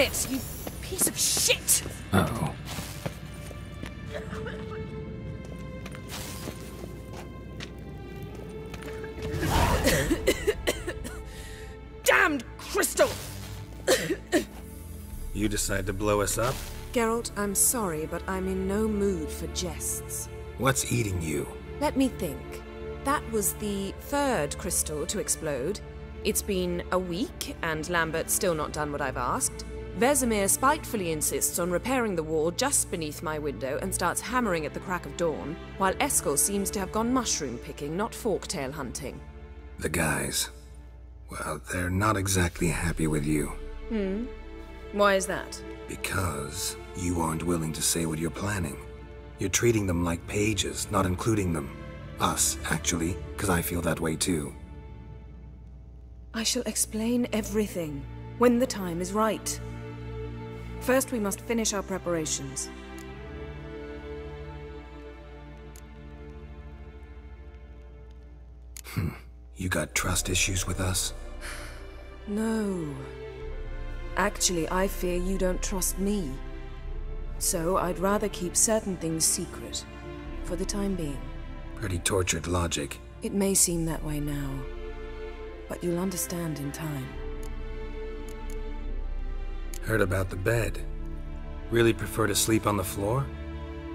it, you piece of shit! Uh-oh. Damned crystal! You decide to blow us up? Geralt, I'm sorry, but I'm in no mood for jests. What's eating you? Let me think. That was the third crystal to explode. It's been a week, and Lambert's still not done what I've asked. Vesemir spitefully insists on repairing the wall just beneath my window and starts hammering at the crack of dawn, while Eskel seems to have gone mushroom picking, not forktail hunting. The guys. Well, they're not exactly happy with you. Why is that? Because you aren't willing to say what you're planning. You're treating them like pages, not including them. Us, actually, because I feel that way too. I shall explain everything, when the time is right. First, we must finish our preparations. You got trust issues with us? No. Actually, I fear you don't trust me. So I'd rather keep certain things secret, for the time being. Pretty tortured logic. It may seem that way now, but you'll understand in time. Heard about the bed. Really prefer to sleep on the floor?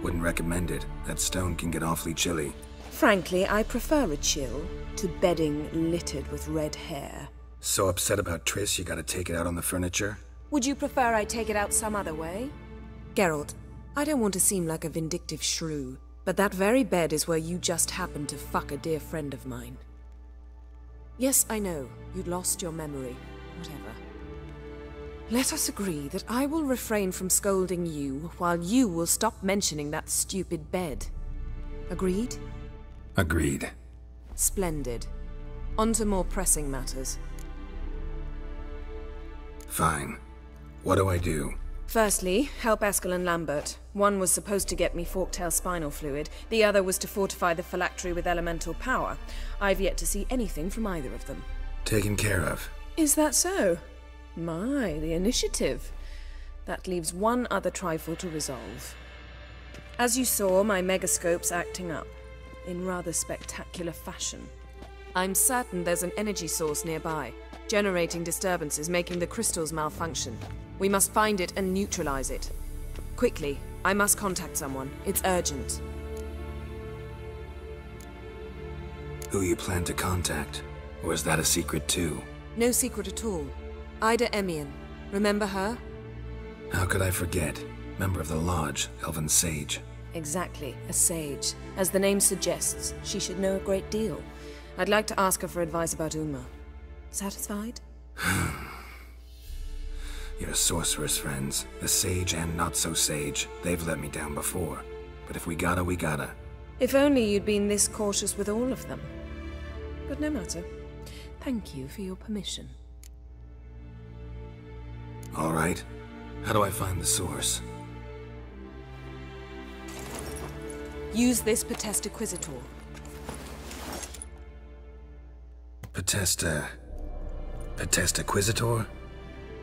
Wouldn't recommend it. That stone can get awfully chilly. Frankly, I prefer a chill to bedding littered with red hair. So upset about Triss you gotta take it out on the furniture? Would you prefer I take it out some other way? Geralt, I don't want to seem like a vindictive shrew, but that very bed is where you just happened to fuck a dear friend of mine. Yes, I know, you'd lost your memory. Whatever. Let us agree that I will refrain from scolding you, while you will stop mentioning that stupid bed. Agreed? Agreed. Splendid. On to more pressing matters. Fine. What do I do? Firstly, help Eskel and Lambert. One was supposed to get me forktail spinal fluid, the other was to fortify the phylactery with elemental power. I've yet to see anything from either of them. Taken care of. Is that so? My, the initiative. That leaves one other trifle to resolve. As you saw, my megascope's acting up, in rather spectacular fashion. I'm certain there's an energy source nearby, generating disturbances, making the crystals malfunction. We must find it and neutralize it. Quickly, I must contact someone. It's urgent. Who you plan to contact? Or is that a secret too? No secret at all. Ida Emian. Remember her? How could I forget? Member of the Lodge, Elven Sage. Exactly, a sage. As the name suggests, she should know a great deal. I'd like to ask her for advice about Uma. Satisfied? Your sorceress friends, the sage and not-so-sage, they've let me down before. But if we gotta, we gotta. If only you'd been this cautious with all of them. But no matter. Thank you for your permission. All right. How do I find the source? Use this Potesta Quisitor. Potesta Quisitor?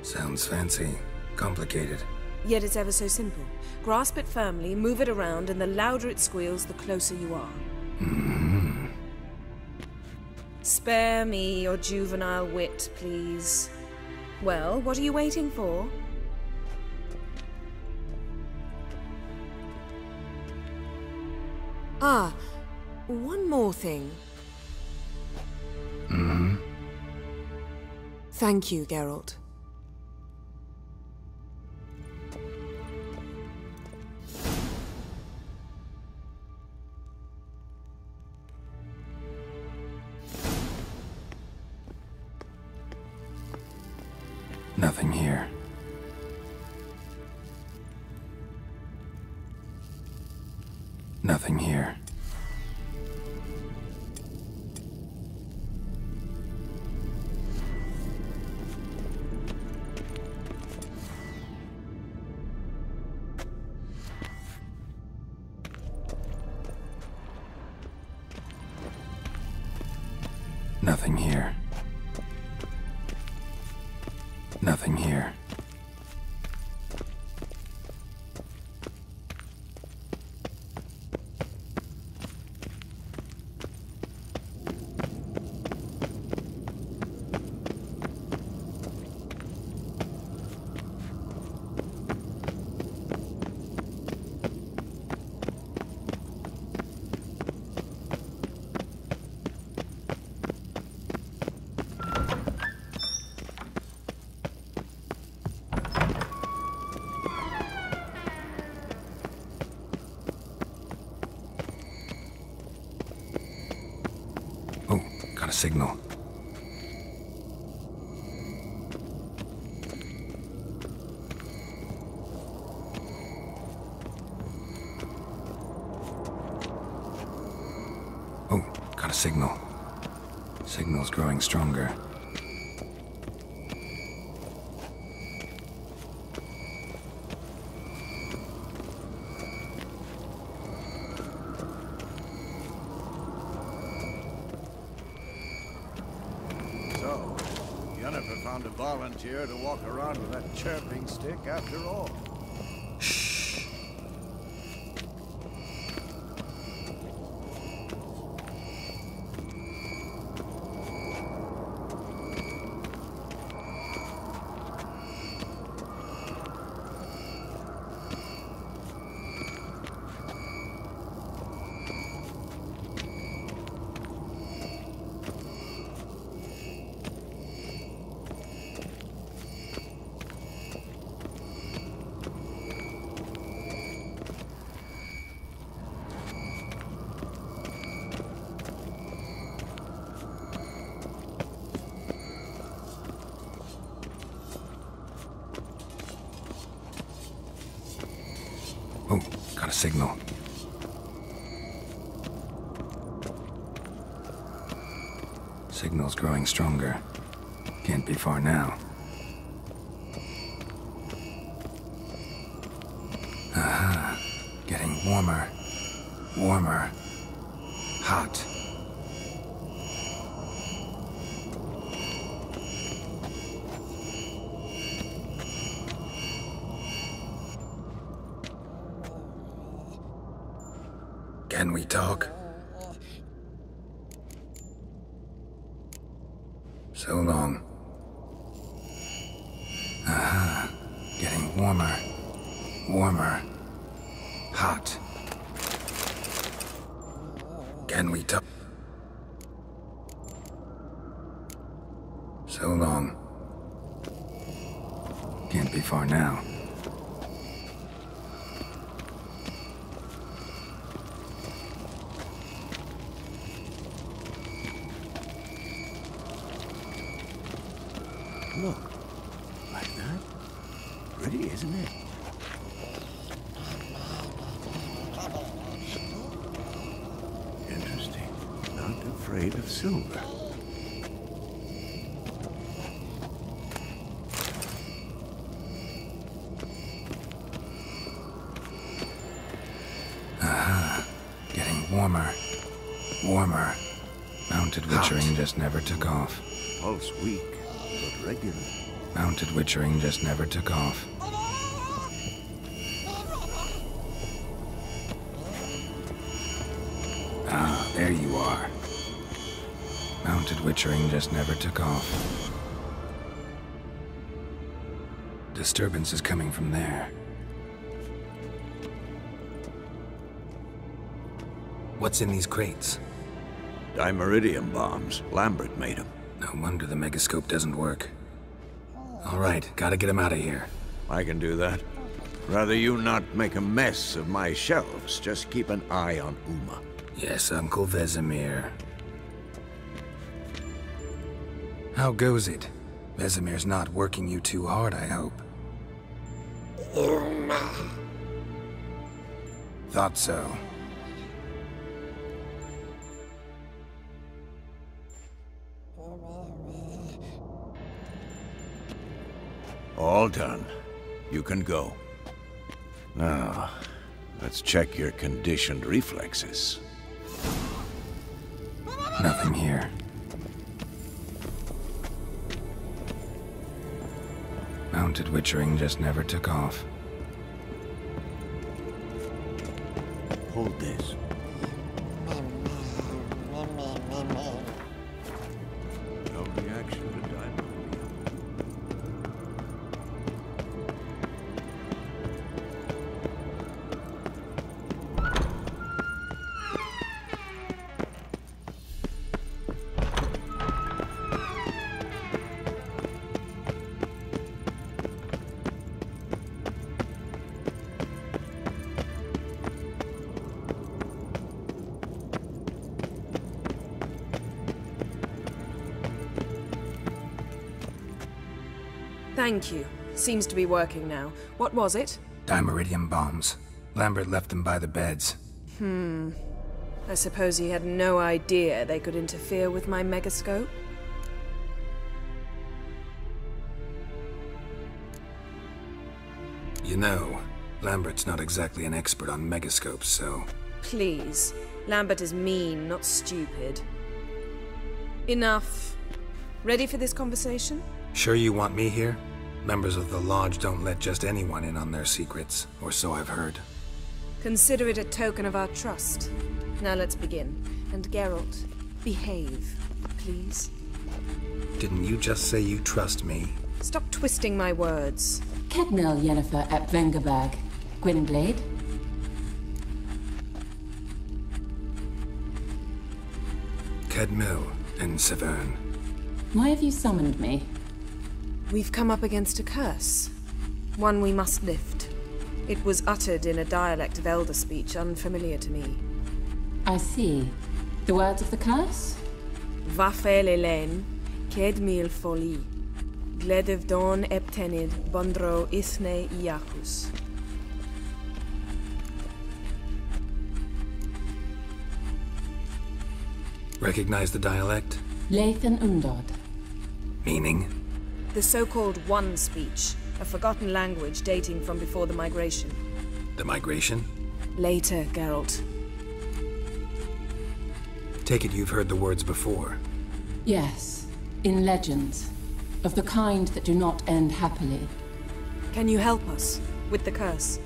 Sounds fancy. Complicated. Yet it's ever so simple. Grasp it firmly, move it around, and the louder it squeals, the closer you are. Mm-hmm. Spare me your juvenile wit, please. Well, what are you waiting for? Ah, one more thing. Mm-hmm. Thank you, Geralt. Nothing here. Nothing here. Nothing here. Nothing here. a signal. Oh, got a signal. Signal's growing stronger. So, Jennifer found a volunteer to walk around with that chirping stick after all. Oh, got a signal. Signal's growing stronger. Can't be far now. Aha. Getting warmer. Warmer. Hot. Can we talk? So long. Aha. Getting warmer. Warmer. Hot. Can we talk? So long. Can't be far now. Look, like that. Pretty, isn't it? Interesting. Not afraid of silver. Aha. Getting warmer. Warmer. Mounted witchering just never took off. Pulse weak, but regular. Mounted witchering just never took off. Ah, there you are. Mounted witchering just never took off. Disturbance is coming from there. What's in these crates? Dimeridium bombs. Lambert made them. No wonder the megascope doesn't work. All right, gotta get him out of here. I can do that. Rather you not make a mess of my shelves. Just keep an eye on Uma. Yes, Uncle Vesemir. How goes it? Vesemir's not working you too hard, I hope. Thought so. All done. You can go. Now, let's check your conditioned reflexes. Nothing here. Mounted witchering just never took off. Hold this. No reaction to dimeridium. Thank you. Seems to be working now. What was it? Dimeridium bombs. Lambert left them by the beds. I suppose he had no idea they could interfere with my megascope? You know, Lambert's not exactly an expert on megascopes, so... Please. Lambert is mean, not stupid. Enough. Ready for this conversation? Sure you want me here? Members of the Lodge don't let just anyone in on their secrets, or so I've heard. Consider it a token of our trust. Now let's begin. And Geralt, behave, please. Didn't you just say you trust me? Stop twisting my words. Kednel Yennefer ep Vengerberg. Gwynblade. Kedmil and Severn. Why have you summoned me? We've come up against a curse. One we must lift. It was uttered in a dialect of Elder speech unfamiliar to me. I see. The words of the curse? Vafelelen, Kedmil foli. Gledev don eptenid bondro ithne iacus. Recognize the dialect? Lathan Undod. Meaning? The so-called One speech, a forgotten language dating from before the migration. The migration? Later, Geralt. Take it you've heard the words before. Yes, in legends. Of the kind that do not end happily. Can you help us with the curse?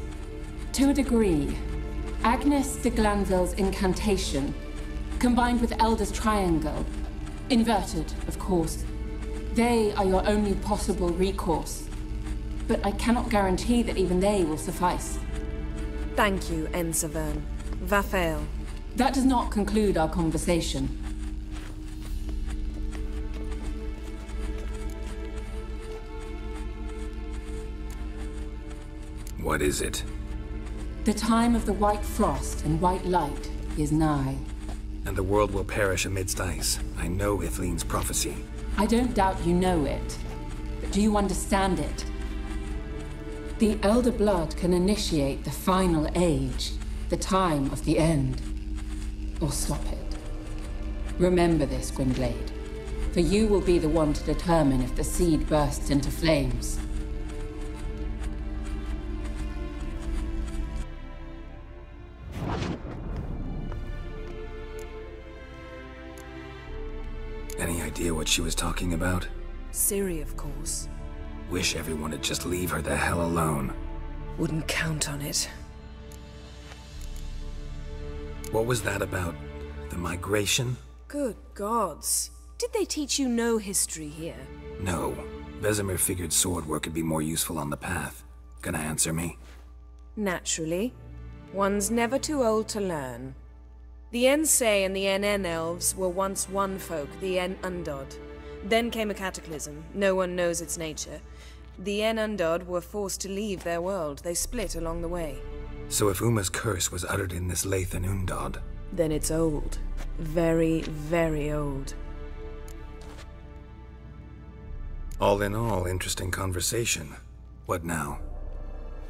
To a degree. Agnes de Glanville's incantation, combined with Elder's triangle, inverted, of course. They are your only possible recourse. But I cannot guarantee that even they will suffice. Thank you, Severn. Vafael. That does not conclude our conversation. What is it? The time of the white frost and white light is nigh. And the world will perish amidst ice. I know Ithleen's prophecy. I don't doubt you know it. But do you understand it? The Elder Blood can initiate the final age, the time of the end. Or stop it. Remember this, Gwynblade. For you will be the one to determine if the seed bursts into flames. Any idea what she was talking about? Ciri, of course. Wish everyone would just leave her the hell alone. Wouldn't count on it. What was that about? The migration? Good gods. Did they teach you no history here? No. Vesemir figured sword work would be more useful on the path. Gonna answer me? Naturally. One's never too old to learn. The Ensei and the NN elves were once one folk, the En Undod. Then came a cataclysm. No one knows its nature. The En Undod were forced to leave their world. They split along the way. So if Uma's curse was uttered in this Lathan Undod... Then it's old. Very, very old. All in all, interesting conversation. What now?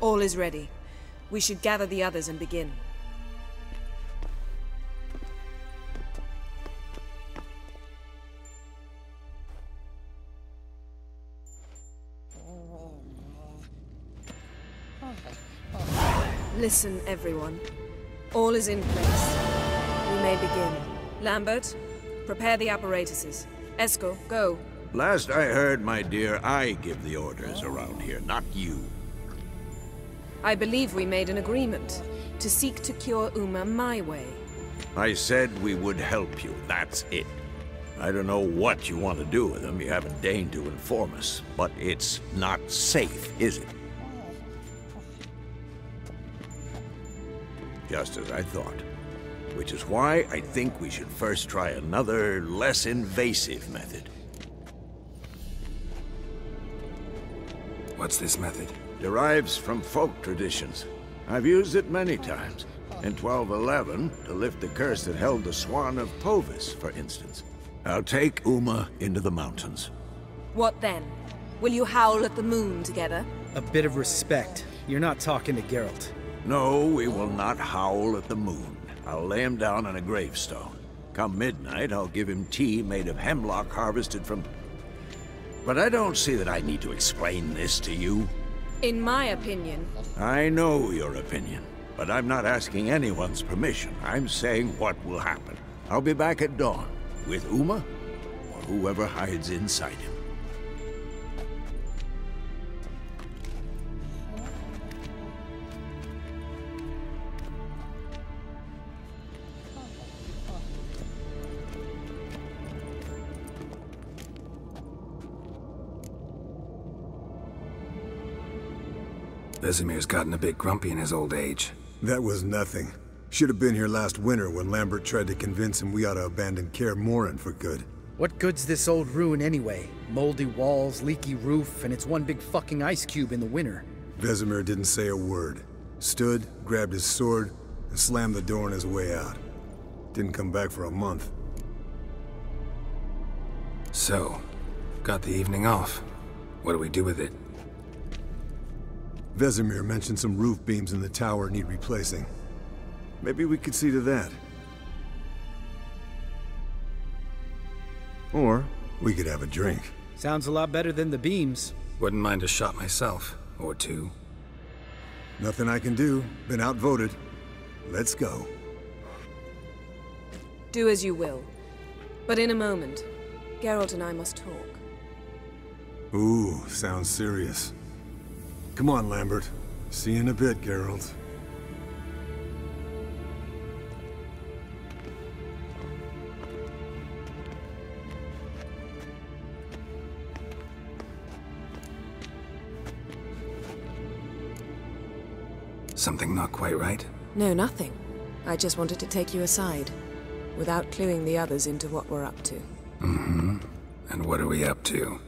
All is ready. We should gather the others and begin. Listen, everyone. All is in place. We may begin. Lambert, prepare the apparatuses. Eskel, go. Last I heard, my dear, I give the orders around here, not you. I believe we made an agreement to seek to cure Uma my way. I said we would help you, that's it. I don't know what you want to do with them, you haven't deigned to inform us. But it's not safe, is it? Just as I thought. Which is why I think we should first try another, less invasive method. What's this method? Derives from folk traditions. I've used it many times. In 1211, to lift the curse that held the Swan of Povis, for instance. I'll take Uma into the mountains. What then? Will you howl at the moon together? A bit of respect. You're not talking to Geralt. No, we will not howl at the moon. I'll lay him down on a gravestone. Come midnight, I'll give him tea made of hemlock harvested from... But I don't see that I need to explain this to you. In my opinion. I know your opinion, but I'm not asking anyone's permission. I'm saying what will happen. I'll be back at dawn, with Uma, or whoever hides inside him. Vesemir's gotten a bit grumpy in his old age. That was nothing. Should have been here last winter when Lambert tried to convince him we ought to abandon Kaer Morhen for good. What good's this old ruin anyway? Moldy walls, leaky roof, and it's one big fucking ice cube in the winter. Vesemir didn't say a word. Stood, grabbed his sword, and slammed the door on his way out. Didn't come back for a month. So, got the evening off. What do we do with it? Vesemir mentioned some roof beams in the tower need replacing. Maybe we could see to that. Or we could have a drink. Sounds a lot better than the beams. Wouldn't mind a shot myself, or two. Nothing I can do. Been outvoted. Let's go. Do as you will. But in a moment, Geralt and I must talk. Ooh, sounds serious. Come on, Lambert. See you in a bit, Geralt. Something not quite right? No, nothing. I just wanted to take you aside, without cluing the others into what we're up to. Mm-hmm. And what are we up to?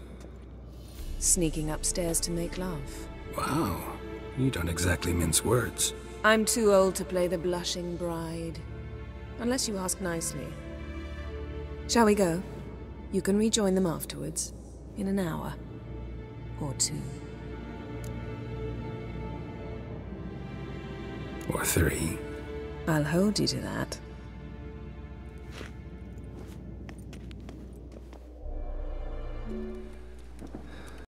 Sneaking upstairs to make love. Wow. You don't exactly mince words. I'm too old to play the blushing bride. Unless you ask nicely. Shall we go? You can rejoin them afterwards. In an hour. Or two. Or three. I'll hold you to that.